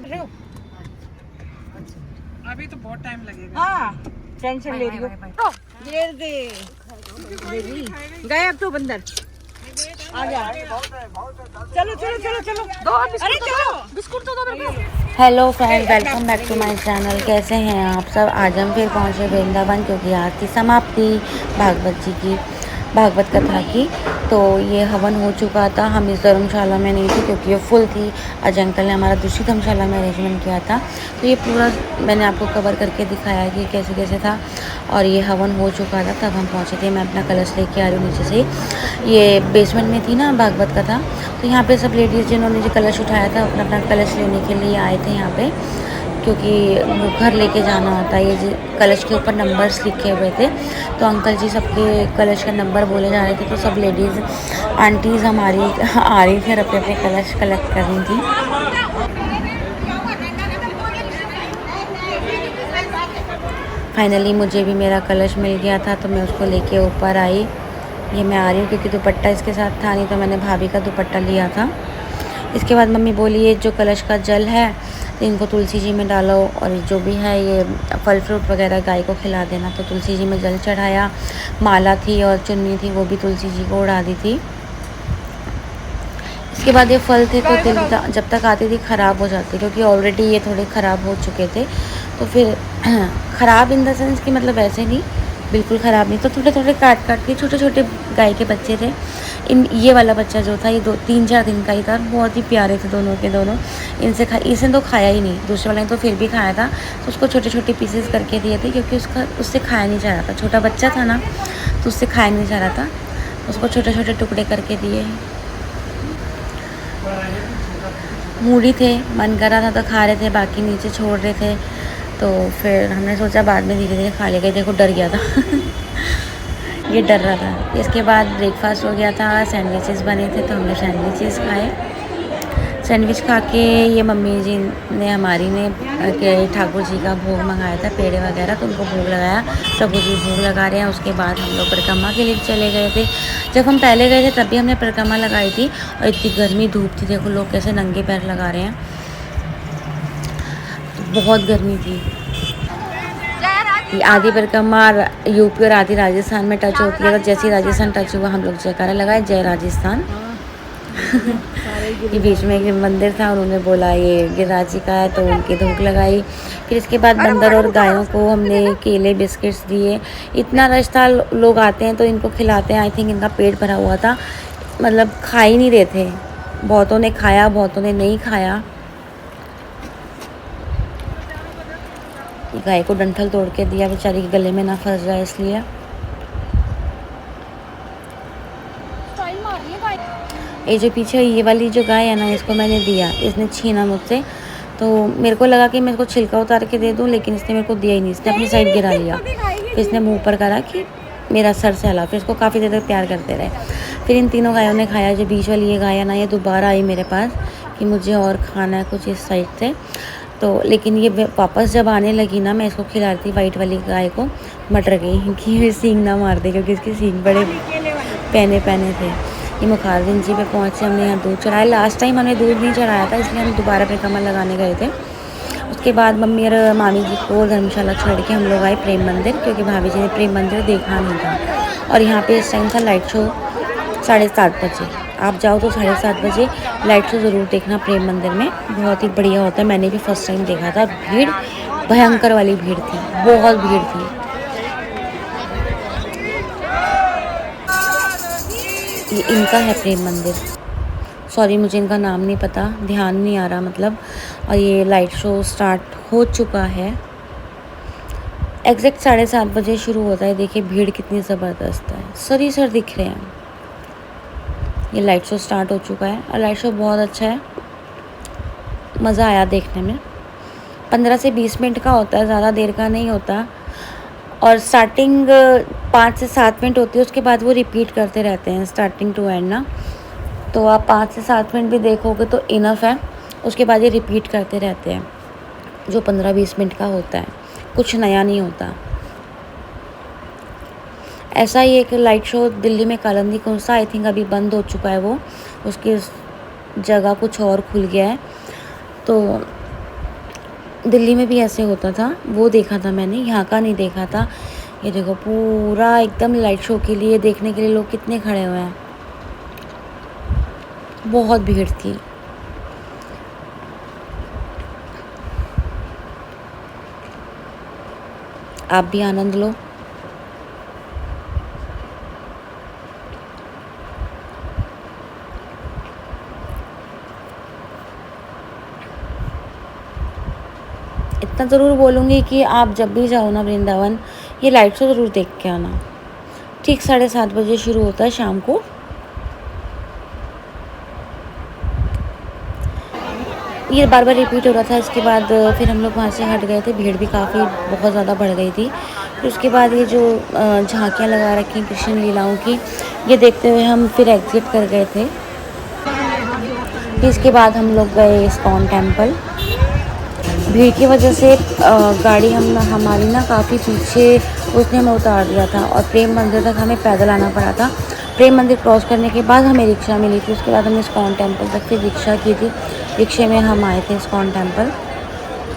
रहे हो? अभी तो बहुत टाइम लगेगा। हाँ टेंशन ले रही हो। ये दे गए अब तो बंदर आ जा। चलो चलो चलो चलो दो अरे चलो बिस्कुट तो दो मेरे को। Hello friend, welcome back to my channel. कैसे हैं आप सब? आज हम फिर पहुंचे वृंदावन क्योंकि आज थी समाप्ति भागवत जी की, भागवत कथा की। तो ये हवन हो चुका था। हम इस धर्मशाला में नहीं थे क्योंकि ये फुल थी। अजय अंकल ने हमारा दूसरी धर्मशाला में अरेंजमेंट किया था। तो ये पूरा मैंने आपको कवर करके दिखाया कि कैसे कैसे था। और ये हवन हो चुका था तब हम पहुँचे थे। मैं अपना कलश लेके आ रही हूँ नीचे से। ये बेसमेंट में थी ना भागवत कथा, तो यहाँ पे सब लेडीज़ जिन्होंने जो कलश उठाया था अपना अपना कलश लेने के लिए आए थे यहाँ पे, क्योंकि वो घर लेके जाना होता है। ये कलश के ऊपर नंबर्स लिखे हुए थे, तो अंकल जी सबके कलश का नंबर बोले जा रहे थे। तो सब लेडीज़ आंटीज़ हमारी आ रही थी और अपने अपने कलश कलेक्ट कर रही थी। फाइनली मुझे भी मेरा कलश मिल गया था, तो मैं उसको लेके ऊपर आई। ये मैं आ रही हूँ क्योंकि दुपट्टा इसके साथ था नहीं, तो मैंने भाभी का दुपट्टा लिया था। इसके बाद मम्मी बोली ये जो कलश का जल है तो इनको तुलसी जी में डालो, और जो भी है ये फल फ्रूट वगैरह गाय को खिला देना। तो तुलसी जी में जल चढ़ाया। माला थी और चुन्नी थी, वो भी तुलसी जी को उड़ा दी थी। इसके बाद ये फल थे तो जब तक आती थी ख़राब हो जाती, क्योंकि ऑलरेडी ये थोड़े ख़राब हो चुके थे। तो फिर ख़राब इन द सेंस कि मतलब ऐसे नहीं, बिल्कुल ख़राब नहीं, तो थोड़े थोड़े काट काट के छोटे छोटे गाय के बच्चे थे। ये वाला बच्चा जो था ये 2-3-4 दिन का ही था। बहुत ही प्यारे थे दोनों के दोनों। इसने तो खाया ही नहीं, दूसरे वाले ने तो फिर भी खाया था। तो उसको छोटे छोटे पीसेस करके दिए थे क्योंकि उससे खाया नहीं जा रहा था। छोटा बच्चा था ना, तो उससे खाया नहीं जा रहा था। उसको छोटे छोटे टुकड़े करके दिए। मूढ़ी थे, मन कर रहा था तो खा रहे थे, बाकी नीचे छोड़ रहे थे। तो फिर हमने सोचा बाद में धीरे धीरे खा लेंगे। देखो डर गया था ये डर रहा था। इसके बाद ब्रेकफास्ट हो गया था, सैंडविचेस बने थे तो हमने सैंडविचेस खाए। सैंडविच खा के ये मम्मी जी ने हमारी ने के ठाकुर जी का भोग मंगाया था, पेड़े वगैरह, तो उनको भोग लगाया। प्रभु जी भोग लगा रहे हैं। उसके बाद हम लोग परिक्रमा के लिए चले गए थे। जब हम पहले गए थे तब भी हमने परिक्रमा लगाई थी, और इतनी गर्मी धूप थी, देखो लोग कैसे नंगे पैर लगा रहे हैं। बहुत गर्मी थी। आधी परिक्रमा यूपी और आधी राजस्थान में टच होती है। तो जैसे ही राजस्थान टच हुआ हम लोग जयकारा लगाए, जय राजस्थान। ये बीच में एक मंदिर था, उन्होंने बोला ये गिरिराज जी का है, तो उनकी धूप लगाई। फिर इसके बाद बंदर और गायों को हमने केले बिस्किट्स दिए। इतना रश था, लोग आते हैं तो इनको खिलाते हैं। आई थिंक इनका पेट भरा हुआ था, मतलब खा ही नहीं रहे थे। बहुतों ने खाया, बहुतों ने नहीं खाया। गाय को डंठल तोड़ के दिया, बेचारी के गले में ना फंस जाए इसलिए। ये जो पीछे ये वाली जो गाय है ना, इसको मैंने दिया, इसने छीना मुझसे। तो मेरे को लगा कि मैं इसको छिलका उतार के दे दूं, लेकिन इसने मेरे को दिया ही नहीं। इसने अपनी साइड गिरा लिया। फिर इसने मुंह ऊपर करा कि मेरा सर सहला। फिर इसको काफ़ी देर तक प्यार करते रहे। फिर इन तीनों गायों ने खाया। जो बीच वाली ये गाय है ना, ये दोबारा आई मेरे पास कि मुझे और खाना है कुछ इस साइड से। तो लेकिन ये वापस जब आने लगी ना, मैं इसको खिला रही थी वाइट वाली गाय को, मटर गई कि ये सींग ना मार दे, क्योंकि इसके सींग बड़े पहने थे। ये मुखारबिंद जी पे पहुँचे। हमने यहाँ दूध चढ़ाया। लास्ट टाइम हमने दूध नहीं चढ़ाया था, इसलिए हम दोबारा परिक्रमा लगाने गए थे। उसके बाद मम्मी और मामी जी को धर्मशाला छोड़ के हम लोग आए प्रेम मंदिर, क्योंकि भाभी जी ने प्रेम मंदिर देखा नहीं था। और यहाँ पे इस टाइम था लाइट शो 7:30 बजे। आप जाओ तो 7:30 बजे लाइट शो ज़रूर देखना प्रेम मंदिर में, बहुत ही बढ़िया होता है। मैंने भी फर्स्ट टाइम देखा था। भीड़ भयंकर वाली भीड़ थी, बहुत भीड़ थी। ये इनका है प्रेम मंदिर। सॉरी मुझे इनका नाम नहीं पता, ध्यान नहीं आ रहा मतलब। और ये लाइट शो स्टार्ट हो चुका है। एग्जैक्ट 7:30 बजे शुरू होता है। देखिए भीड़ कितनी ज़बरदस्त है, सर सर दिख रहे हैं। ये लाइट शो स्टार्ट हो चुका है और लाइट शो बहुत अच्छा है, मज़ा आया देखने में। 15 से 20 मिनट का होता है, ज़्यादा देर का नहीं होता। और स्टार्टिंग 5 से 7 मिनट होती है, उसके बाद वो रिपीट करते रहते हैं स्टार्टिंग टू एंड ना। तो आप 5 से 7 मिनट भी देखोगे तो इनफ है। उसके बाद ये रिपीट करते रहते हैं, जो 15-20 मिनट का होता है, कुछ नया नहीं होता। ऐसा ही एक लाइट शो दिल्ली में कालंदी कौन सा, आई थिंक अभी बंद हो चुका है वो, उसकी जगह कुछ और खुल गया है। तो दिल्ली में भी ऐसे होता था, वो देखा था मैंने, यहाँ का नहीं देखा था। ये देखो पूरा एकदम लाइट शो के लिए देखने के लिए लोग कितने खड़े हुए हैं, बहुत भीड़ थी। आप भी आनंद लो। इतना ज़रूर बोलूँगी कि आप जब भी जाओ ना वृंदावन, ये लाइट शो ज़रूर देख के आना। ठीक 7:30 बजे शुरू होता है शाम को। ये बार बार रिपीट हो रहा था। इसके बाद फिर हम लोग वहाँ से हट गए थे, भीड़ भी काफ़ी बहुत ज़्यादा बढ़ गई थी। फिर उसके बाद ये जो झांकियाँ लगा रखी हैं कृष्ण लीलाओं की, ये देखते हुए हम फिर एग्ज़िट कर गए थे। फिर इसके बाद हम लोग गए इस्कॉन टेम्पल। भीड़ की वजह से गाड़ी हमारी ना काफ़ी पीछे उसने हमें उतार दिया था और प्रेम मंदिर तक हमें पैदल आना पड़ा था। प्रेम मंदिर क्रॉस करने के बाद हमें रिक्शा मिली थी। उसके बाद हमने इस्कॉन टेम्पल तक फिर रिक्शा की थी। रिक्शे में हम आए थे इस्कॉन टेम्पल,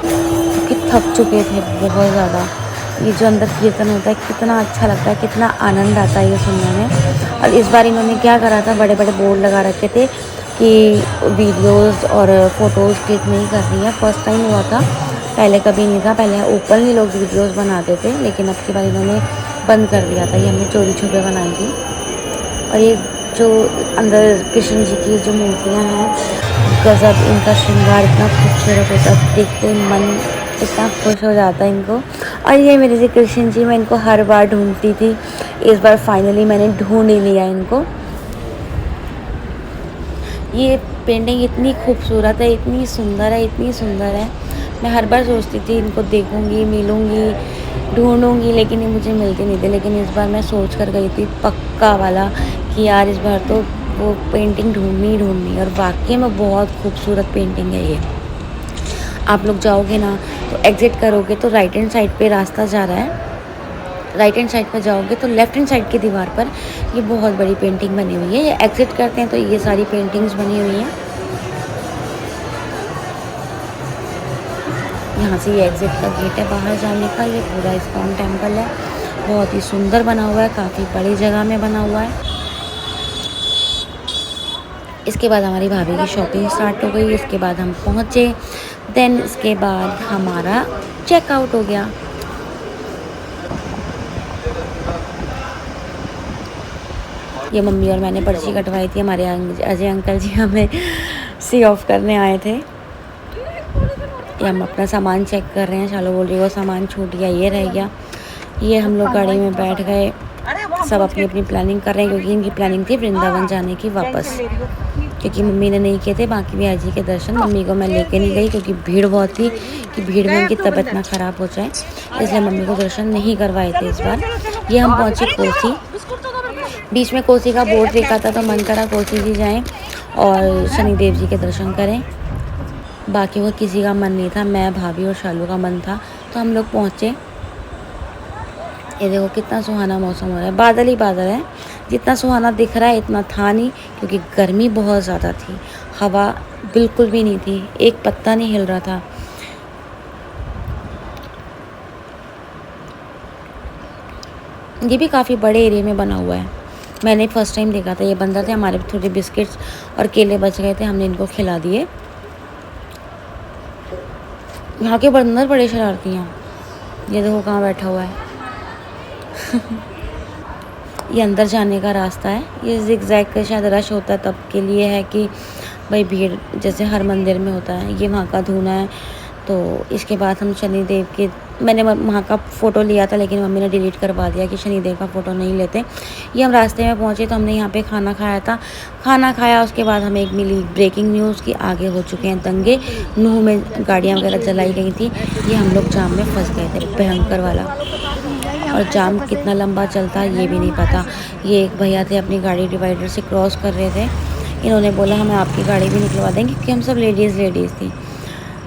क्योंकि थक चुके थे बहुत ज़्यादा। ये जो अंदर कीर्तन होता है कितना अच्छा लगता है, कितना आनंद आता है ये सुनने में। और इस बार इन्होंने क्या करा था, बड़े बड़े बोर्ड लगा रखे थे कि वीडियोस और फ़ोटोज़ क्लिक नहीं करनी है। फर्स्ट टाइम हुआ था, पहले कभी नहीं था। पहले ओपनली लोग वीडियोस बनाते थे, लेकिन अब की बार इन्होंने बंद कर दिया था। ये हमने चोरी छुपे बनाई थी। और ये जो अंदर कृष्ण जी की जो मूर्तियाँ हैं, गज़ब, इनका श्रृंगार इतना खूबसूरत होता है, देखते ही मन इतना खुश हो जाता है इनको। और ये मेरे जी कृष्ण जी, मैं इनको हर बार ढूंढती थी, इस बार फाइनली मैंने ढूंढ ही लिया इनको। ये पेंटिंग इतनी खूबसूरत है, इतनी सुंदर है, इतनी सुंदर है। मैं हर बार सोचती थी इनको देखूंगी, मिलूंगी, ढूंढूंगी, लेकिन ये मुझे मिलते नहीं थे। लेकिन इस बार मैं सोच कर गई थी पक्का वाला कि यार इस बार तो वो पेंटिंग ढूंढनी ही ढूंढनी। और वाकई में बहुत खूबसूरत पेंटिंग है ये। आप लोग जाओगे ना तो एग्ज़िट करोगे तो राइट हैंड साइड पे रास्ता जा रहा है, राइट हैंड साइड पर जाओगे तो लेफ़्ट हैंड साइड की दीवार पर ये बहुत बड़ी पेंटिंग बनी हुई है। ये एग्ज़िट करते हैं तो ये सारी पेंटिंग्स बनी हुई हैं। यहाँ से ये एग्ज़िट का गेट है बाहर जाने का। ये पूरा इस्कॉन टेम्पल है, बहुत ही सुंदर बना हुआ है, काफ़ी बड़ी जगह में बना हुआ है। इसके बाद हमारी भाभी की शॉपिंग स्टार्ट हो गई। इसके बाद हम पहुँचे, देन इसके बाद हमारा चेकआउट हो गया। ये मम्मी और मैंने पर्ची कटवाई थी। हमारे अजय अंकल जी हमें सी ऑफ करने आए थे। ये हम अपना सामान चेक कर रहे हैं। शालो बोल रही है वो सामान छूट गया, ये रह गया। ये हम लोग गाड़ी में बैठ गए, सब अपनी अपनी प्लानिंग कर रहे हैं, क्योंकि इनकी प्लानिंग थी वृंदावन जाने की वापस, क्योंकि मम्मी ने नहीं किए थे बाकी भी जी के दर्शन। मम्मी को मैं लेके नहीं गई क्योंकि भीड़ बहुत थी, कि भीड़ में उनकी तबीयत ना ख़राब हो जाए, इसलिए मम्मी को दर्शन नहीं करवाए थे इस बार। ये हम पहुँचे कोसी। बीच में कोसी का बोर्ड देखा था तो मन करा कोसी जी जाएं और शनिदेव जी के दर्शन करें। बाकी वो किसी का मन नहीं था, मैं, भाभी और शालू का मन था, तो हम लोग पहुँचे। ये देखो कितना सुहाना मौसम हो रहा है, बादल ही बादल है। जितना सुहाना दिख रहा है इतना था नहीं, क्योंकि गर्मी बहुत ज़्यादा थी, हवा बिल्कुल भी नहीं थी, एक पत्ता नहीं हिल रहा था। ये भी काफ़ी बड़े एरिया में बना हुआ है, मैंने फ़र्स्ट टाइम देखा था। ये बंदर थे, हमारे थोड़े बिस्किट्स और केले बच गए थे, हमने इनको खिला दिए। यहाँ के बंदर बड़े शरारती हैं। ये देखो कहाँ बैठा हुआ है। ये अंदर जाने का रास्ता है। ये ज़िगज़ैग का शायद रश होता है तब के लिए है, कि भाई भीड़ जैसे हर मंदिर में होता है। ये वहाँ का धूना है। तो इसके बाद हम शनिदेव के, मैंने वहाँ का फ़ोटो लिया था लेकिन मम्मी ने डिलीट करवा दिया कि शनिदेव का फ़ोटो नहीं लेते। ये हम रास्ते में पहुँचे तो हमने यहाँ पे खाना खाया था। खाना खाया उसके बाद हमें एक मिली ब्रेकिंग न्यूज़ की आगे हो चुके हैं दंगे, नूह में गाड़ियाँ वगैरह जलाई गई थी। ये हम लोग जाम में फंस गए थे, भयंकर वाला। और जाम कितना लंबा चलता है ये भी नहीं पता। ये एक भैया थे, अपनी गाड़ी डिवाइडर से क्रॉस कर रहे थे। इन्होंने बोला हमें आपकी गाड़ी भी निकलवा देंगे, क्योंकि हम सब लेडीज़ थी।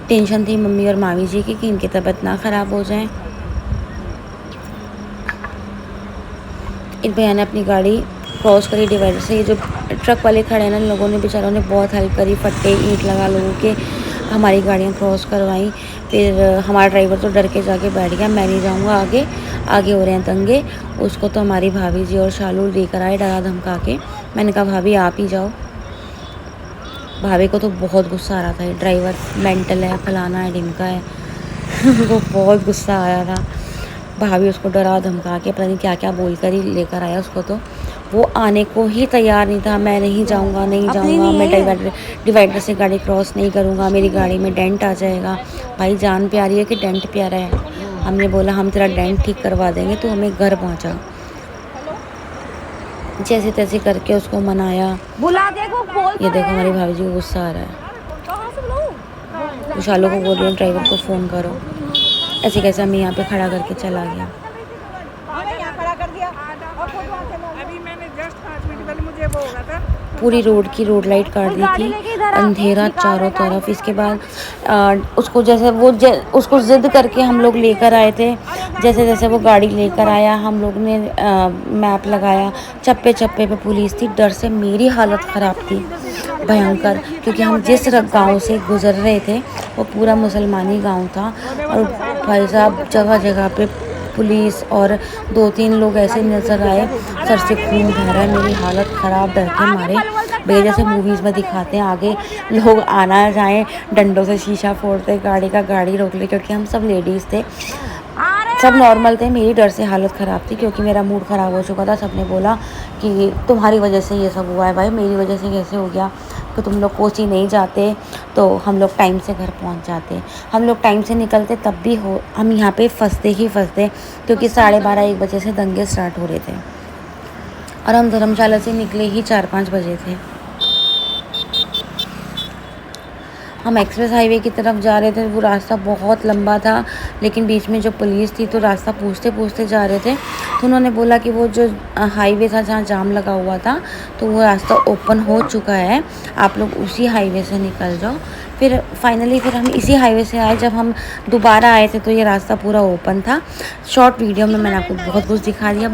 टेंशन थी मम्मी और मामी जी की कि इनकी तबीयत ना ख़राब हो जाए। इन भैया ने अपनी गाड़ी क्रॉस करी डिवाइडर से। ये जो ट्रक वाले खड़े हैं ना, इन लोगों ने, बेचारों ने बहुत हेल्प करी, फट्टे ईंट लगा लोगों के हमारी गाड़ियाँ क्रॉस करवाई। फिर हमारा ड्राइवर तो डर के जाके बैठ गया, मैं नहीं जाऊँगा आगे, आगे हो रहे हैं दंगे। उसको तो हमारी भाभी जी और शालू लेकर आए डरा धमका के। मैंने कहा भाभी आप ही जाओ। भाभी को तो बहुत गुस्सा आ रहा था, ये ड्राइवर मेंटल है, फलाना है, ढिमका है। उनको बहुत गुस्सा आया था। भाभी उसको डरा धमका के पता नहीं क्या क्या बोल कर ही लेकर आया उसको। तो वो आने को ही तैयार नहीं था। मैं नहीं जाऊंगा, नहीं जाऊंगा, मैं डिवाइडर से गाड़ी क्रॉस नहीं करूंगा, मेरी गाड़ी में डेंट आ जाएगा। भाई जान प्यारी है कि डेंट प्यारा है। हमने बोला हम तेरा डेंट ठीक करवा देंगे, तो हमें घर पहुंचा। जैसे तैसे करके उसको मनाया। बुला देखो, ये देखो हमारी भाभी जी को गुस्सा आ रहा है। तो शालू को बोल रही हूँ ड्राइवर को फ़ोन करो। ऐसे कैसे हमें यहाँ पे खड़ा करके चला गया। अभी मैंने जस्ट 5 मिनट पहले मुझे वो होगा था। पूरी रोड की रोड लाइट काट दी थी, अंधेरा चारों तरफ। इसके बाद उसको जैसे उसको ज़िद करके हम लोग लेकर आए थे। जैसे जैसे वो गाड़ी लेकर आया, हम लोग ने मैप लगाया। चप्पे चप्पे पे पुलिस थी। डर से मेरी हालत ख़राब थी भयंकर, क्योंकि हम जिस गांव से गुज़र रहे थे वो पूरा मुसलमानी गांव था। और भाई साहब जगह जगह पे पुलिस और 2-3 लोग ऐसे नज़र आए, सर से खून बह रहा है। मेरी हालत ख़राब, डर के मारे। भैया जैसे मूवीज़ में दिखाते हैं, आगे लोग आना जाएं डंडों से शीशा फोड़ते, गाड़ी का गाड़ी रोक ले, क्योंकि हम सब लेडीज़ थे, सब नॉर्मल थे। मेरी डर से हालत ख़राब थी, क्योंकि मेरा मूड ख़राब हो चुका था। सबने बोला कि तुम्हारी वजह से ये सब हुआ है। भाई मेरी वजह से कैसे हो गया? कि तुम लोग कोची नहीं जाते तो हम लोग टाइम से घर पहुंच जाते। हम लोग टाइम से निकलते तब भी हम यहाँ पे फंसते ही फंसते, क्योंकि 12:30-1 बजे से दंगे स्टार्ट हो रहे थे और हम धर्मशाला से निकले ही 4-5 बजे थे। हम एक्सप्रेस हाईवे की तरफ जा रहे थे। वो रास्ता बहुत लंबा था, लेकिन बीच में जो पुलिस थी तो रास्ता पूछते पूछते जा रहे थे। तो उन्होंने बोला कि वो जो हाईवे था जहाँ जाम लगा हुआ था, तो वो रास्ता ओपन हो चुका है, आप लोग उसी हाईवे से निकल जाओ। फिर फाइनली हम इसी हाईवे से आए। जब हम दोबारा आए थे तो ये रास्ता पूरा ओपन था। शॉर्ट वीडियो में मैंने आपको बहुत कुछ दिखा दिया।